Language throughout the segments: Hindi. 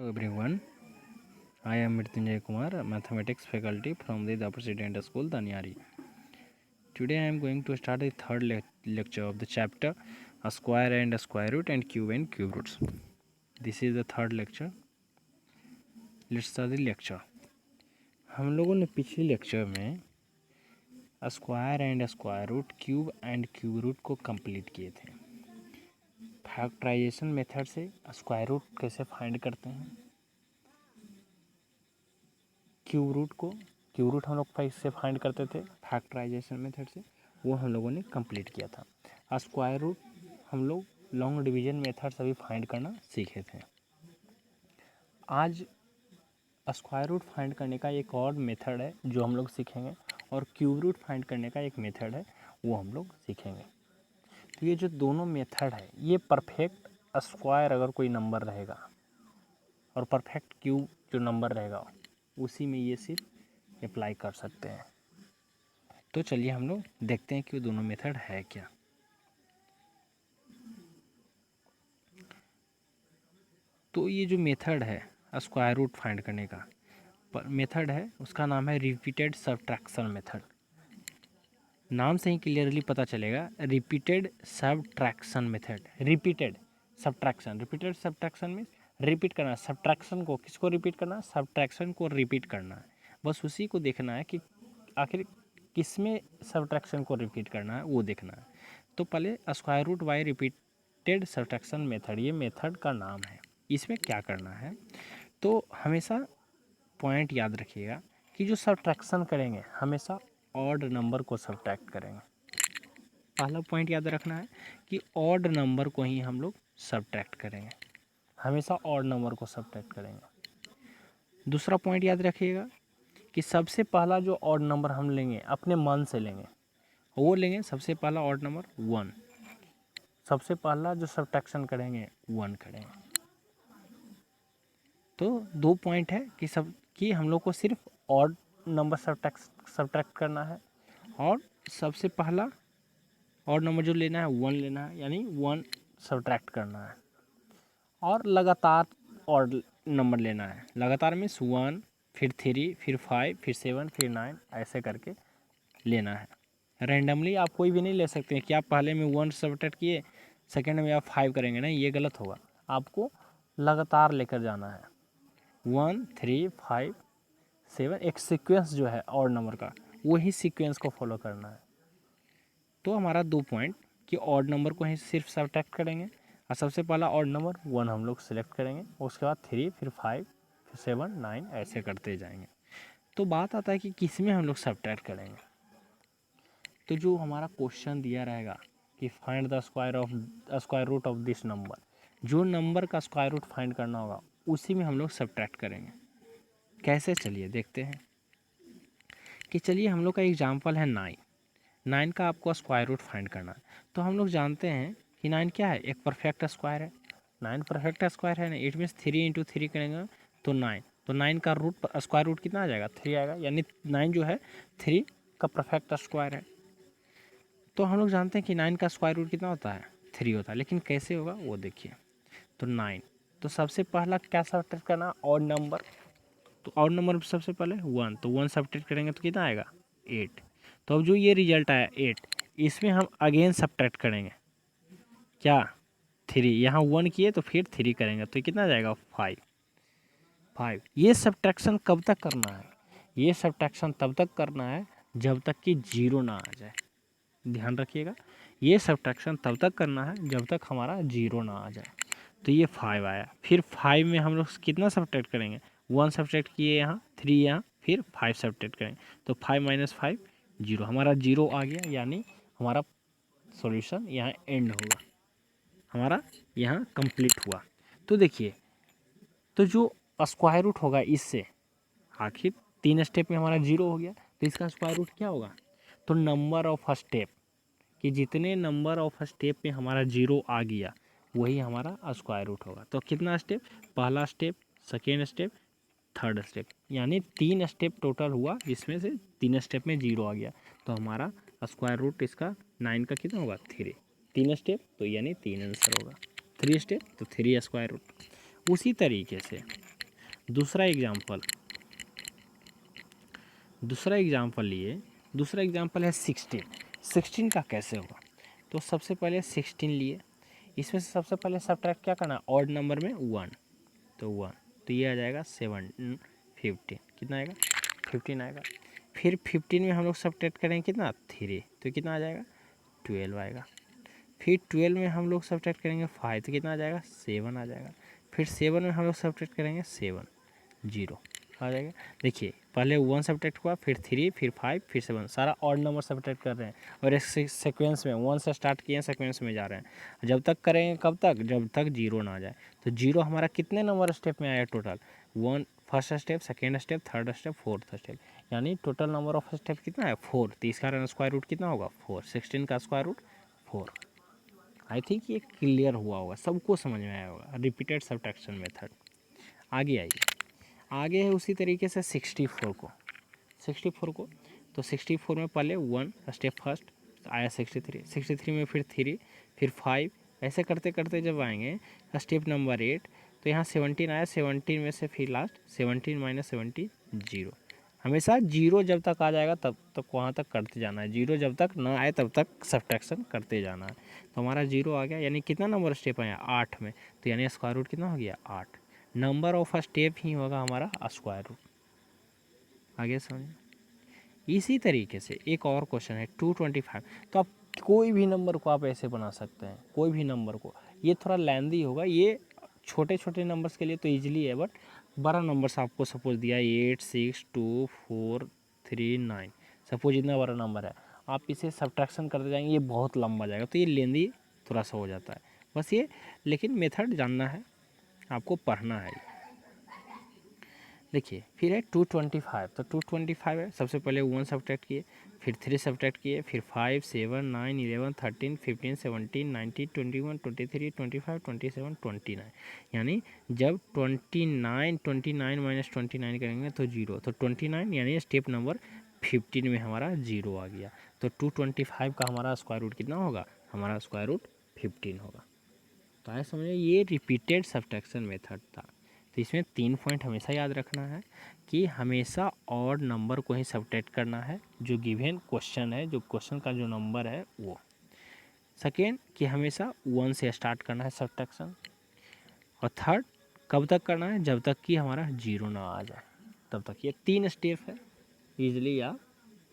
Everyone, I am Mrityunjay Kumar, a mathematics faculty from the President School, Danyari. Today I am going to start the third lecture of the chapter a square and a square root and cube roots. This is the third lecture. Let's start the lecture. हम लोगों ने पिछले लेक्चर में square and square root cube and cube root को कंप्लीट किए थे। फैक्टराइजेशन मेथड से स्क्वायर रूट कैसे फाइंड करते हैं, क्यूब रूट हम लोग कैसे फाइंड करते थे फैक्टराइजेशन मेथड से, वो हम लोगों ने कंप्लीट किया था। स्क्वायर रूट हम लोग लॉन्ग डिवीजन मेथड से भी फाइंड करना सीखे थे। आज स्क्वायर रूट फाइंड करने का एक और मेथड है जो हम लोग सीखेंगे, और क्यूब रूट फाइंड करने का एक मेथड है वो हम लोग सीखेंगे। तो ये जो दोनों मेथड है ये परफेक्ट स्क्वायर अगर कोई नंबर रहेगा और परफेक्ट क्यूब जो नंबर रहेगा उसी में ये सिर्फ अप्लाई कर सकते हैं। तो चलिए हम लोग देखते हैं कि वो दोनों मेथड है क्या। तो ये जो मेथड है स्क्वायर रूट फाइंड करने का मेथड है उसका नाम है रिपीटेड सब्ट्रैक्शन मेथड। नाम से ही क्लियरली पता चलेगा, repeated subtraction method. Repeated subtraction में रिपीट करना, सब्ट्रैक्शन को किसको रिपीट करना, सब्ट्रैक्शन को रिपीट करना है। बस उसी को देखना है कि आखिर किसमें सब्ट्रैक्शन को रिपीट करना है वो देखना है। तो पहले square root by repeated subtraction method, ये मेथड का नाम है। इसमें क्या करना है, तो हमेशा पॉइंट याद रखिएगा कि जो सब्ट्रैक्शन करेंगे हमेशा ऑड नंबर को सब्ट्रैक्ट करेंगे। पहला पॉइंट याद रखना है कि ऑड नंबर को ही हम लोग सब्ट्रैक्ट करेंगे, हमेशा ऑड नंबर को सब्ट्रैक्ट करेंगे। दूसरा पॉइंट याद रखिएगा कि सबसे पहला जो ऑड नंबर हम लेंगे अपने मन से लेंगे, वो लेंगे सबसे पहला ऑड नंबर 1। सबसे पहला जो सब्ट्रैक्शन करेंगे 1 करेंगे। तो दो पॉइंट है कि हम लोग को सिर्फ ऑड नंबर सब्ट्रैक्ट करना है, और सबसे पहला ऑड नंबर जो लेना है 1 लेना है, यानी 1 सब्ट्रैक्ट करना है। और लगातार ऑड नंबर लेना है, लगातार मीन्स 1 फिर 3 फिर 5 फिर 7 फिर 9 ऐसे करके लेना है। रैंडमली आप कोई भी नहीं ले सकते हैं कि आप पहले में 1 सब्ट्रैक्ट किए सेकेंड में आप 5 करेंगे, नहीं, ये गलत होगा। आपको लगातार लेकर जाना है, 1 3 5 7, एक सीक्वेंस जो है ऑड नंबर का वही सीक्वेंस को फॉलो करना है। तो हमारा दो पॉइंट कि ऑड नंबर को ही सिर्फ सब्ट्रैक्ट करेंगे, और सबसे पहला ऑड नंबर 1 हम लोग सेलेक्ट करेंगे, उसके बाद 3 फिर 5 फिर 7 9 ऐसे करते जाएंगे। तो बात आता है कि किस में हम लोग सब्ट्रैक्ट करेंगे। तो जो हमारा क्वेश्चन दिया रहेगा कि find the square root of this number, जो नंबर का स्क्वायर रूट फाइंड करना होगा उसी में हम लोग सब्ट्रैक्ट करेंगे। कैसे, चलिए देखते हैं। कि चलिए हम लोग का एग्जाम्पल है 9 का आपको स्क्वायर रूट फाइंड करना है। तो हम लोग जानते हैं कि 9 क्या है, एक परफेक्ट स्क्वायर है। 9 परफेक्ट स्क्वायर है ना, इट मीन्स 3 × 3 करेंगे तो 9। तो 9 का रूट स्क्वायर रूट कितना आ जाएगा, 3 आएगा, यानी 9 जो है 3 का परफेक्ट स्क्वायर है। तो हम लोग जानते हैं कि 9 का स्क्वायर रूट कितना होता है, 3 होता है। लेकिन कैसे होगा वो देखिए। तो 9, तो सबसे पहला क्या सब्ट्रैक्ट करना, ऑड नंबर। तो ऑड नंबर सबसे पहले 1, तो 1 सब्ट्रैक्ट करेंगे तो कितना आएगा, 8। तो अब जो ये रिजल्ट आया 8, इसमें हम अगेन सब्ट्रैक्ट करेंगे क्या, 3। यहाँ 1 किए तो फिर 3 करेंगे तो कितना जाएगा, 5। ये सब्ट्रैक्शन कब तक करना है, ये सब्ट्रैक्शन तब तक करना है जब तक कि 0 ना आ जाए। ध्यान रखिएगा, ये सब्ट्रैक्शन तब तक करना है जब तक हमारा 0 ना आ जाए। तो ये 5 आया, फिर 5 में हम लोग कितना सब्ट्रैक्ट करेंगे, 1 सब्ट्रैक्ट किए यहाँ, 3 यहाँ, फिर 5 सब्ट्रैक्ट करेंगे। तो 5 - 5 0, हमारा 0 आ गया, यानी हमारा सॉल्यूशन यहाँ एंड होगा, हमारा यहाँ कंप्लीट हुआ। तो देखिए, तो जो स्क्वायर रूट होगा इससे, आखिर 3 स्टेप में हमारा 0 हो गया, तो इसका स्क्वायर रूट क्या होगा, तो नंबर ऑफ स्टेप, कि जितने नंबर ऑफ स्टेप में हमारा 0 आ गया वही हमारा स्क्वायर रूट होगा। तो कितना स्टेप, पहला step, second step, third step, यानी 3 स्टेप टोटल हुआ जिसमें से 3 स्टेप में 0 आ गया। तो हमारा स्क्वायर रूट इसका 9 का कितना होगा, 3। 3 स्टेप तो यानी 3 आंसर होगा, 3 स्टेप तो 3 स्क्वायर रूट। उसी तरीके से दूसरा एग्जाम्पल लिए, दूसरा एग्जाम्पल है 16 का कैसे होगा। तो सबसे पहले 16 लिए, इसमें से सबसे पहले सब्ट्रैक्ट क्या करना है, ऑड नंबर में 1, तो 1, तो ये आ जाएगा 7 15, कितना आएगा 15 आएगा। फिर 15 में हम लोग सब्ट्रैक्ट करेंगे कितना 3, तो कितना आ जाएगा 12 आएगा। फिर 12 में हम लोग सब्ट्रैक्ट करेंगे 5, तो कितना आ जाएगा 7 आ जाएगा। फिर 7 में हम लोग सब्ट्रैक्ट करेंगे 7, 0 आ जाएगा। देखिए पहले 1 सब्ट्रैक्ट हुआ, फिर 3, फिर 5, फिर 7, सारा ऑड नंबर सब्ट्रैक्ट कर रहे हैं और एक सीक्वेंस में 1 से स्टार्ट किए हैं, सीक्वेंस में जा रहे हैं। जब तक करेंगे कब तक, जब तक 0 ना आ जाए। तो 0 हमारा कितने नंबर स्टेप में आया total, 1 first step, second step, third step, fourth step, यानी टोटल नंबर ऑफ स्टेप कितना है 4। तो इसका स्क्वायर रूट कितना होगा 4, 16 का स्क्वायर रूट 4। आई थिंक ये क्लियर हुआ होगा, सबको समझ में आया होगा रिपीटेड सब्ट्रैक्शन मेथड। आगे आइए, आगे है उसी तरीके से 64 को, तो 64 में पहले 1 स्टेप फर्स्ट आया 63 में फिर 3, फिर 5, ऐसे करते करते जब आएंगे स्टेप नंबर 8, तो यहाँ 17 आया, 17 में से फिर लास्ट 17 माइनस 17 0। हमेशा 0 जब तक आ जाएगा तब तक वहाँ तक करते जाना है, 0 जब तक ना आए तब तक सब्ट्रैक्शन करते जाना है। तो हमारा 0 आ गया, यानी कितना नंबर स्टेप आया 8 में, तो यानी स्क्वायर रूट कितना हो गया 8। नंबर ऑफ स्टेप ही होगा हमारा स्क्वायर रूट। आगे समझ। इसी तरीके से एक और क्वेश्चन है 225। तो आप कोई भी नंबर को आप ऐसे बना सकते हैं, कोई भी नंबर को, ये थोड़ा लेंदी होगा, ये छोटे छोटे नंबर्स के लिए तो इजीली है, बट बड़ा नंबर्स आपको सपोज दिया 8 6 2 4 3 9, सपोज इतना बड़ा नंबर है, आप इसे सब्ट्रैक्शन करते जाएंगे, ये बहुत लंबा जाएगा, तो ये लेंदी थोड़ा सा हो जाता है बस ये, लेकिन मेथड जानना है, आपको पढ़ना है। देखिए फिर है 225, तो 225 है, सबसे पहले 1 सब्ट्रैक्ट किए, फिर 3 सब्ट्रैक्ट किए, फिर 5 7 9 11 13 15 17 19 21 23 25 27 29, यानी जब 29 माइनस 29 करेंगे तो 0, तो 29 यानी स्टेप नंबर 15 में हमारा 0 आ गया। तो 225 का हमारा स्क्वायर रूट कितना होगा, हमारा स्क्वायर रूट 15 होगा। तो आए समझे, ये रिपीटेड सब्ट्रैक्शन मेथड था। तो इसमें 3 पॉइंट हमेशा याद रखना है कि हमेशा ऑड नंबर को ही सब्ट्रैक्ट करना है, जो गिवन क्वेश्चन है, जो क्वेश्चन का जो नंबर है वो। सेकेंड कि हमेशा 1 से स्टार्ट करना है सब्ट्रैक्शन। और थर्ड कब तक करना है, जब तक कि हमारा 0 ना आ जाए तब तक। ये 3 स्टेप है, ईजिली आप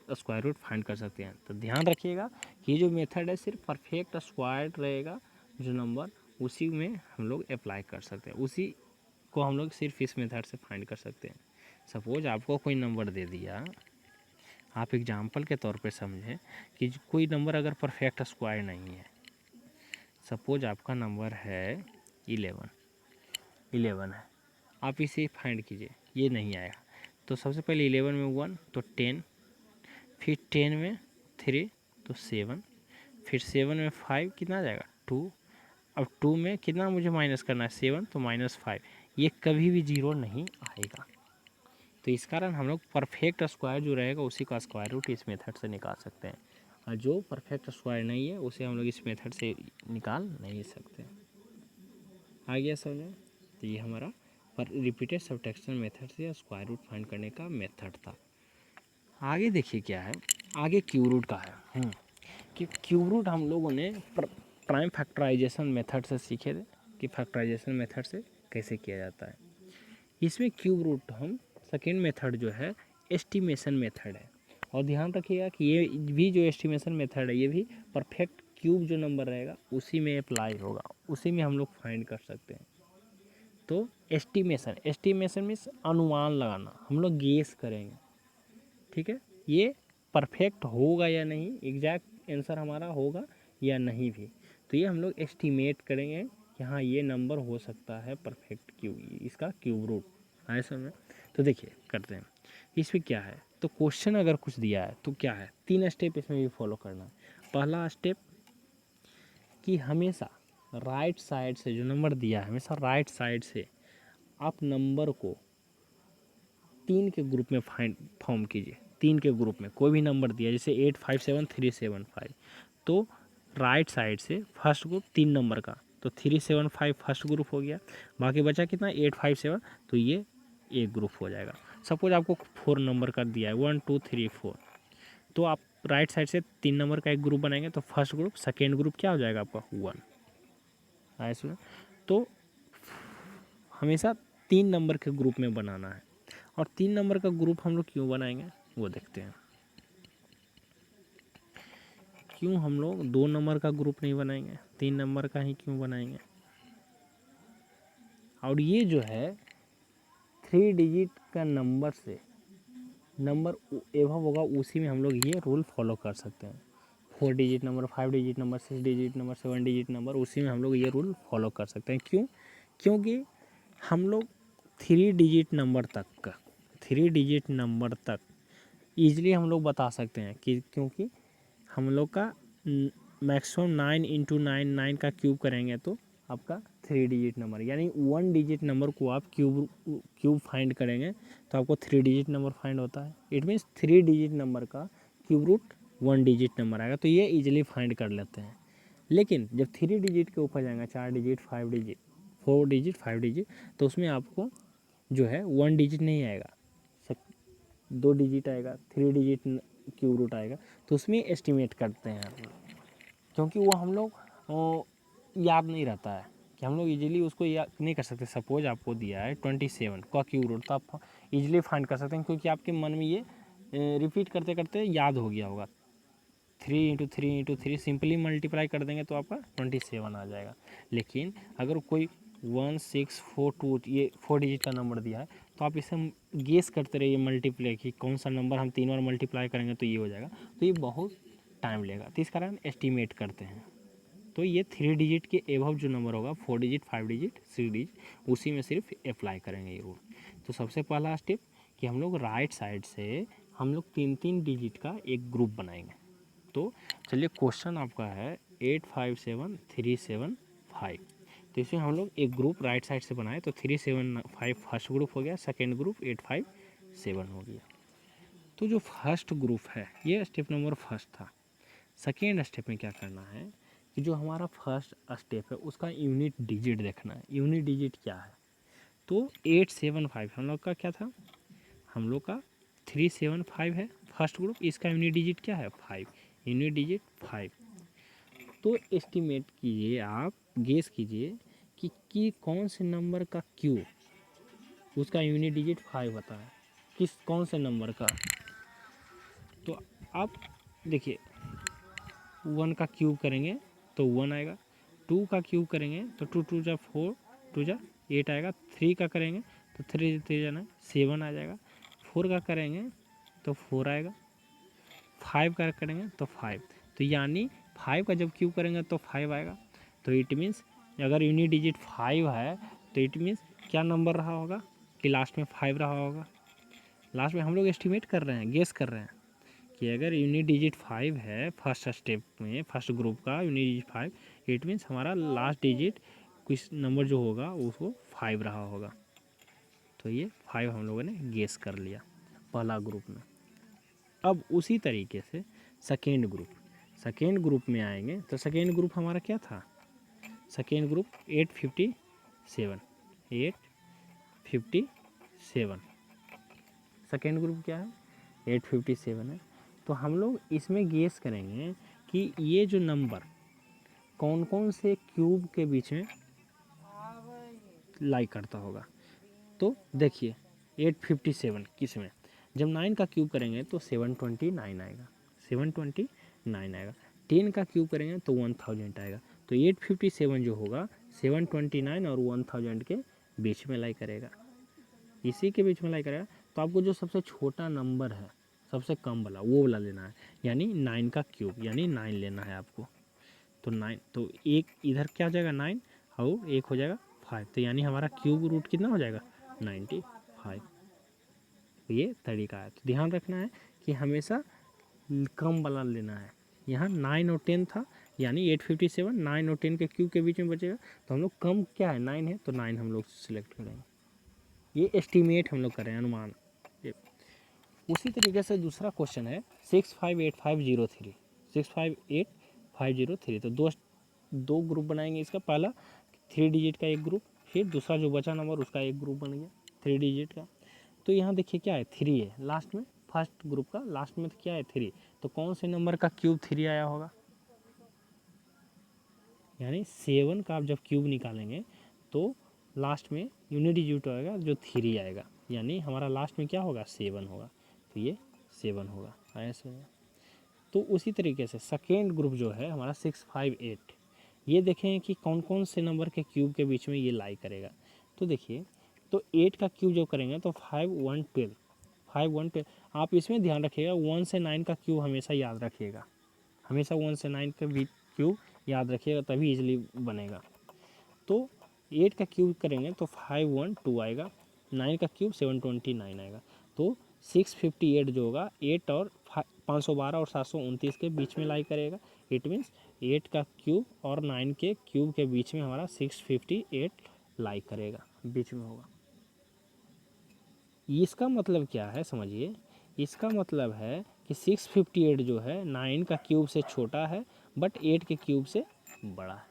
स्क्वायर रूट फाइंड कर सकते हैं। तो ध्यान रखिएगा कि जो मेथड है सिर्फ परफेक्ट स्क्वायर रहेगा, जो नंबर उसी में हम लोग अप्लाई कर सकते हैं, उसी को हम लोग सिर्फ इस मेथड से फाइंड कर सकते हैं। सपोज आपको कोई नंबर दे दिया, आप एग्जाम्पल के तौर पे समझें कि कोई नंबर अगर परफेक्ट स्क्वायर नहीं है, सपोज आपका नंबर है 11 है, आप इसे फाइंड कीजिए, ये नहीं आएगा। तो सबसे पहले 11 में 1 तो 10, फिर 10 में 3 तो 7, फिर 7 में 5 कितना आ जाएगा 2, अब 2 में कितना मुझे माइनस करना है 7, तो -5, ये कभी भी 0 नहीं आएगा। तो इस कारण हम लोग परफेक्ट स्क्वायर जो रहेगा उसी का स्क्वायर रूट इस मेथड से निकाल सकते हैं, और जो परफेक्ट स्क्वायर नहीं है उसे हम लोग इस मेथड से निकाल नहीं सकते। आ गया समझ। तो ये हमारा पर रिपीटेड सब्ट्रैक्शन मेथड से स्क्वायर रूट फाइंड करने का मेथड था। आगे देखिए क्या है, आगे क्यूब रूट का है। कि क्यूब रूट हम लोगों ने प्राइम फैक्टराइजेशन मेथड से सीखे थे कि फैक्टराइजेशन मेथड से कैसे किया जाता है। इसमें क्यूब रूट हम सेकेंड मेथड जो है एस्टिमेशन मेथड है, और ध्यान रखिएगा कि ये भी जो एस्टिमेशन मेथड है ये भी परफेक्ट क्यूब जो नंबर रहेगा उसी में अप्लाई होगा, उसी में हम लोग फाइंड कर सकते हैं। तो एस्टिमेशन मीन्स अनुमान लगाना, हम लोग गेस करेंगे, ठीक है, ये परफेक्ट होगा या नहीं, एग्जैक्ट आंसर हमारा होगा या नहीं भी, तो ये हम लोग एस्टिमेट करेंगे कि हाँ ये नंबर हो सकता है परफेक्ट क्यूब, इसका क्यूब रूट है समझ। तो देखिए करते हैं, इसमें क्या है, तो क्वेश्चन अगर कुछ दिया है तो क्या है 3 स्टेप इसमें भी फॉलो करना है। पहला स्टेप कि हमेशा राइट साइड से जो नंबर दिया है, हमेशा राइट साइड से आप नंबर को 3 के ग्रुप में फॉर्म कीजिए। 3 के ग्रुप में कोई भी नंबर दिया, जैसे 8 5 7 3 7 5, तो राइट साइड से फर्स्ट ग्रुप 3 नंबर का, तो 3 7 5 फर्स्ट ग्रुप हो गया, बाकी बचा कितना 8 5 7, तो ये एक ग्रुप हो जाएगा। सपोज आपको 4 नंबर का दिया है 1 2 3 4, तो आप राइट साइड से 3 नंबर का एक ग्रुप बनाएंगे तो फर्स्ट ग्रुप, सेकेंड ग्रुप क्या हो जाएगा आपका 1। ऐसे तो हमेशा 3 नंबर के ग्रुप में बनाना है। और 3 नंबर का ग्रुप हम लोग क्यों बनाएंगे वो देखते हैं। क्यों हम लोग 2 नंबर का ग्रुप नहीं बनाएंगे, 3 नंबर का ही क्यों बनाएंगे। और ये जो है 3 डिजिट का नंबर से नंबर एवं होगा, उसी में हम लोग ये रूल फॉलो कर सकते हैं। 4 digit number, 5 digit number, 6 digit number, 7 digit number, उसी में हम लोग ये रूल फॉलो कर सकते हैं। क्यों? क्योंकि हम लोग 3 डिजिट नंबर तक ईजिली हम लोग बता सकते हैं कि क्योंकि हम लोग का मैक्सिमम 9 इंटू 9 का क्यूब करेंगे तो आपका 3 डिजिट नंबर, यानी 1 डिजिट नंबर को आप क्यूब फाइंड करेंगे तो आपको 3 डिजिट नंबर फाइंड होता है। इट मीन्स 3 डिजिट नंबर का क्यूब रूट 1 डिजिट नंबर आएगा, तो ये इजीली फाइंड कर लेते हैं। लेकिन जब 3 डिजिट के ऊपर जाएगा, 4 डिजिट, 5 डिजिट, 4 डिजिट, 5 डिजिट, तो उसमें आपको जो है 1 डिजिट नहीं आएगा, 2 डिजिट आएगा, 3 डिजिट क्यूब रूट आएगा, तो उसमें एस्टिमेट करते हैं हम लोग। क्योंकि वो हम लोग याद नहीं रहता है कि हम लोग इजीली उसको याद नहीं कर सकते। सपोज आपको दिया है 27 का क्यूब रूट, तो आप इजीली फाइंड कर सकते हैं क्योंकि आपके मन में ये रिपीट करते करते याद हो गया होगा। 3 इंटू 3 इंटू 3 सिंपली मल्टीप्लाई कर देंगे तो आपका 27 आ जाएगा। लेकिन अगर कोई 1 6 4 2 ये 4 डिजिट का नंबर दिया है तो आप इसे गेस करते रहिए मल्टीप्लाई कि कौन सा नंबर हम 3 बार मल्टीप्लाई करेंगे तो ये हो जाएगा, तो ये बहुत टाइम लेगा, तो इस कारण एस्टिमेट करते हैं। तो ये 3 डिजिट के एबव जो नंबर होगा, 4 डिजिट, 5 डिजिट, 6 डिजिट, उसी में सिर्फ अप्लाई करेंगे ये रूल। तो सबसे पहला स्टेप कि हम लोग राइट साइड से हम लोग 3 डिजिट का एक ग्रुप बनाएंगे। तो चलिए क्वेश्चन आपका है 857375, तो इसमें हम लोग एक ग्रुप राइट साइड से बनाए तो 375 फर्स्ट ग्रुप हो गया, सेकेंड ग्रुप 857 हो गया। तो जो फर्स्ट ग्रुप है ये स्टेप नंबर फर्स्ट था। सेकेंड स्टेप में क्या करना है कि जो हमारा फर्स्ट स्टेप है उसका यूनिट डिजिट देखना है। यूनिट डिजिट क्या है, तो 875 हम लोग का क्या था, हम लोग का 375 है फर्स्ट ग्रुप, इसका यूनिट डिजिट क्या है 5, यूनिट डिजिट 5। तो एस्टिमेट कीजिए, आप गेस कीजिए कि कौन से नंबर का क्यूब उसका यूनिट डिजिट 5 होता है, कौन से नंबर का। तो आप देखिए 1 का क्यूब करेंगे तो 1 आएगा, 2 का क्यूब करेंगे तो 2 2 जा 4, 2 जा 8 आएगा, 3 का करेंगे तो 3 3 जाना 7 आ जाएगा, 4 का करेंगे तो 4 आएगा, 5 का करेंगे तो 5। तो यानी 5 का जब क्यूब करेंगे तो 5 आएगा। तो इट मीन्स अगर यूनिट डिजिट 5 है तो इट मीन्स क्या नंबर रहा होगा कि लास्ट में 5 रहा होगा। लास्ट में हम लोग एस्टिमेट कर रहे हैं, गेस कर रहे हैं कि अगर यूनिट डिजिट 5 है फर्स्ट स्टेप में, फर्स्ट ग्रुप का यूनिट डिजिट 5, इट मीन्स हमारा लास्ट डिजिट कुछ नंबर जो होगा उसको 5 रहा होगा। तो ये 5 हम लोगों ने गेस कर लिया पहला ग्रुप में। अब उसी तरीके से सेकेंड ग्रुप में आएंगे तो सेकेंड ग्रुप हमारा क्या था, सेकेंड ग्रुप 857 सेकेंड ग्रुप क्या है 857 है। तो हम लोग इसमें गेस करेंगे कि ये जो नंबर कौन कौन से क्यूब के बीच में लाई करता होगा। तो देखिए 857 किस में, जब 9 का क्यूब करेंगे तो 729 आएगा, 729 आएगा। 10 का क्यूब करेंगे तो 1000 आएगा। तो 857 जो होगा 729 और 1000 के बीच में लाई करेगा, इसी के बीच में लाई करेगा। तो आपको जो सबसे छोटा नंबर है, सबसे कम वाला, वो वाला लेना है, यानी 9 का क्यूब, यानी 9 लेना है आपको। तो 9, तो एक इधर क्या हो जाएगा 9 और एक हो जाएगा 5, तो यानी हमारा क्यूब रूट कितना हो जाएगा 95। ये तरीका है। तो ध्यान रखना है कि हमेशा कम वाला लेना है। यहाँ 9 और 10 था, यानी 857 9 और 10 के क्यूब के बीच में बचेगा। तो हम लोग कम क्या है 9 है, तो 9 हम लोग सिलेक्ट करेंगे। ये एस्टिमेट हम लोग करें, अनुमान। उसी तरीके से दूसरा क्वेश्चन है 658503 658503। तो दो ग्रुप बनाएंगे इसका। पहला 3 डिजिट का एक ग्रुप, फिर दूसरा जो बचा नंबर उसका एक ग्रुप बन गया 3 डिजिट का। तो यहाँ देखिए क्या है, 3 है लास्ट में, फर्स्ट ग्रुप का लास्ट में क्या है 3, तो कौन से नंबर का क्यूब 3 आया होगा, यानी 7 का आप जब क्यूब निकालेंगे तो लास्ट में यूनिट डिजिट आएगा जो 3 आएगा, यानी हमारा लास्ट में क्या होगा 7 होगा, तो ये 7 होगा, आया समझ। तो उसी तरीके से सेकेंड ग्रुप जो है हमारा 6, 5, 8, ये देखें कि कौन कौन से नंबर के क्यूब के बीच में ये लाई करेगा। तो देखिए, तो 8 का क्यूब जो करेंगे तो 5, 1, 12, 5, 1, 12। आप इसमें ध्यान रखिएगा 1 से 9 का क्यूब हमेशा याद रखिएगा, हमेशा 1 से 9 का भी क्यूब याद रखिएगा, तभी इजीली बनेगा। तो 8 का क्यूब करेंगे तो 5, 1, 2 आएगा, 9 का क्यूब 729 आएगा, तो 658 जो होगा 8 और 512 और 729 के बीच में लाई करेगा। इट मीन्स 8 का क्यूब और 9 के क्यूब के बीच में हमारा 658 लाई करेगा, बीच में होगा। इसका मतलब क्या है समझिए, इसका मतलब है कि 658 जो है 9 का क्यूब से छोटा है बट 8 के क्यूब से बड़ा है,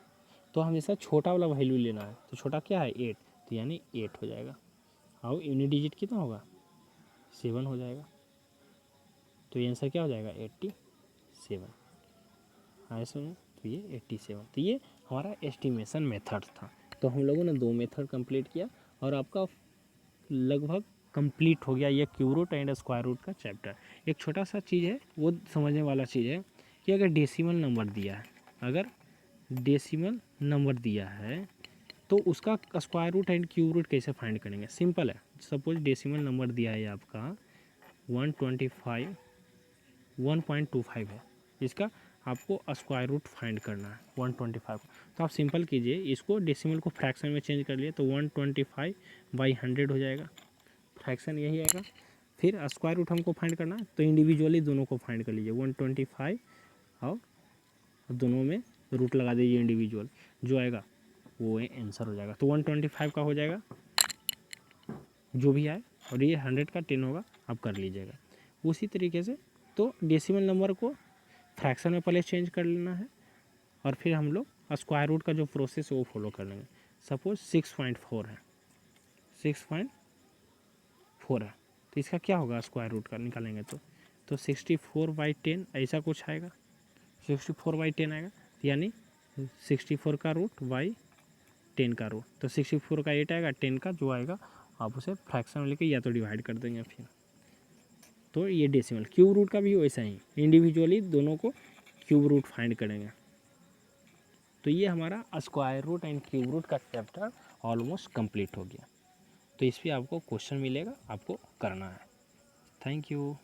तो हमेशा छोटा वाला वैल्यू लेना है। तो छोटा क्या है 8, तो यानी 8 हो जाएगा। और यूनिट डिजिट कितना होगा 7 हो जाएगा, तो ये आंसर क्या हो जाएगा 87। हाँ सुनिए, तो ये 87। तो ये हमारा एस्टिमेशन मेथड था। तो हम लोगों ने 2 मेथड कंप्लीट किया और आपका लगभग कंप्लीट हो गया ये cube root and square root का चैप्टर। एक छोटा सा चीज़ है वो समझने वाला चीज़ है कि अगर डेसिमल नंबर दिया है, अगर डेसिमल नंबर दिया है तो उसका square root and cube root कैसे फाइंड करेंगे। सिंपल है, सपोज डेसिमल नंबर दिया है आपका 125 1.25 है, इसका आपको स्क्वायर रूट फाइंड करना है 125। तो आप सिंपल कीजिए, इसको डेसिमल को फ्रैक्शन में चेंज कर लिए तो 125/100 हो जाएगा, फ्रैक्शन यही आएगा। फिर स्क्वायर रूट हमको फाइंड करना है तो इंडिविजुअली दोनों को फाइंड कर लीजिए 125 और दोनों में रूट लगा दीजिए इंडिविजुअल, जो आएगा वो आंसर हो जाएगा। तो 125 का हो जाएगा जो भी आए, और ये 100 का 10 होगा, आप कर लीजिएगा उसी तरीके से। तो डेसिमल नंबर को फ्रैक्शन में पहले चेंज कर लेना है और फिर हम लोग स्क्वायर रूट का जो प्रोसेस है वो फॉलो कर लेंगे। सपोज 6.4 है, 6.4 है, तो इसका क्या होगा स्क्वायर रूट का निकालेंगे तो 64/10 ऐसा कुछ आएगा, 64/10 आएगा, यानी 64 का रूट बाई 10 का रूट, तो 64 का 8 आएगा, 10 का जो आएगा आप उसे फ्रैक्शन में लेके या तो डिवाइड कर देंगे फिर। तो ये डेसिमल क्यूब रूट का भी वैसा ही, इंडिविजुअली दोनों को क्यूब रूट फाइंड करेंगे। तो ये हमारा square root and cube root का चैप्टर ऑलमोस्ट कंप्लीट हो गया। तो इस पर आपको क्वेश्चन मिलेगा, आपको करना है। Thank you.